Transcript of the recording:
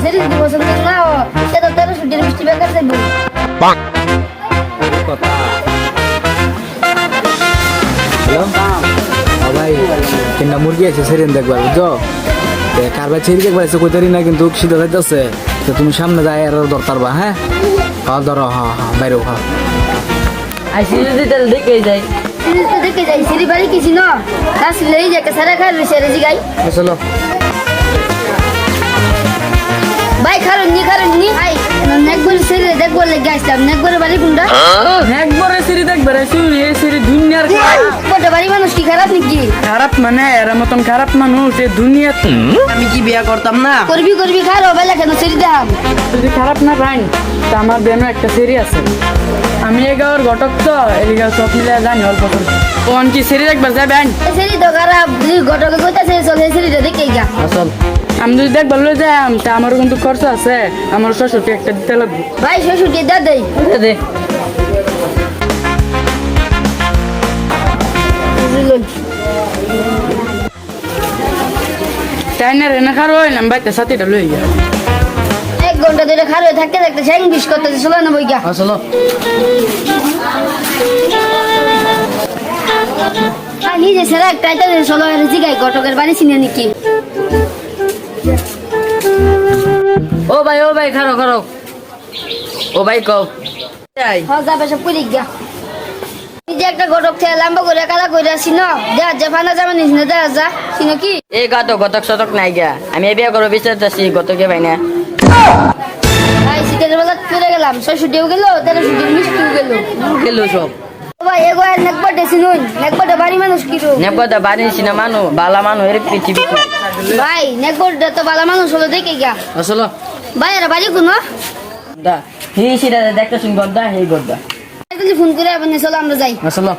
সেরি যদি পছন্দ না ও সে তো 1300 মিষ্টি বেকার যাইব কথা হ্যালো ভাই কিনা মুরগি আছে সেরিন দেখবার বুঝছো কারবার ছেড়ে দেখবার আছে কই তারি না কিন্তু সিদ্ধ যাইতেছে তো তুমি সামনে যাই আর দরকার বা হ্যাঁ হ্যাঁ ধরো হ্যাঁ হ্যাঁ বাইরে হ্যাঁ আইসি যদি তাহলে দেখে যাই সেরি তো দেখে যাই সেরি বাড়ি কিছু না কাজ লই যায় সারা খাই সেরি জিগাই চলো ভাই কারণ নি ভাই নেকবল সেরি দেখবো লাগি আসলাম নেকবল বাড়ি কোনটা একবারে সিঁড়ি দেখবারে শুনি এই সিঁড়ি দুনিয়ার কোটা বাড়ি মানুষ কি খারাপ নাকি খারাপ মানে এর মতন খারাপ মানুষ এই দুনিয়াতে আমি কি বিয়া করতাম না করবি খারো বেলা কেন সেরি দাম যদি খারাপ না পাইন তা আমার বেনো একটা সিঁড়ি আছে আমি এই গাঁওয়ের ঘটক তো এই গাঁও সব মিলে জানি অল্প করে কোন কি সিঁড়ি দেখবার যাবেন সেরি তো খারাপ ঘটকে কইতাছে চলে সেরিটা দেখে গা আসল আমি যদি দেখবার লই যাই তা আমারও কিন্তু খরচ আছে আমার শ্বশুরকে একটা দিতে লাগবে ভাই শ্বশুর কি দা দেই দে তাই না রে না খারো হইলাম বাইতে সাথীটা লই গিয়া 1 ঘন্টা ধরে খারো থাকতে থাকতে স্যাং বিশ করতেছে চলো না বই গা আসলো নিজে সেরা একটা আইতা চলো জিগাই ঘটকের বাড়ি চিনে নাকি ও ভাই খারো ও ভাই কও যাই হ্যাঁ যাবে সব পুরি গা নিজে একটা ঘটক থেকে লম্বা করে কালা করে আসি না দেখা যা ফানা যাবে নিস না দেখা যা চিনো কি এই গতক শতক নাই গিয়া আমি বিয়া করবো বিচার যাচ্ছি গতকে ভাই না ভাই শীতের বেলা চলে গেলাম 600 গেল 1300 মিষ্টিও গেল গেল সব ভাই এগো আর নেকবাটে চিনুন নেকবাটে বাড়ি মানুষ কি রো নেপদা বাড়ি সিনা মানু বালা মানু এর পৃথিবী ভাই নেকবাটে তো ভালো মানুষ হলো দেখে গা আসলো ভাই আর বাড়ি কোনো দা হি সিরা দেখতে শুন গদ্দা হে গদ্দা ফোন করে আপনি চলো আমরা যাই আসলো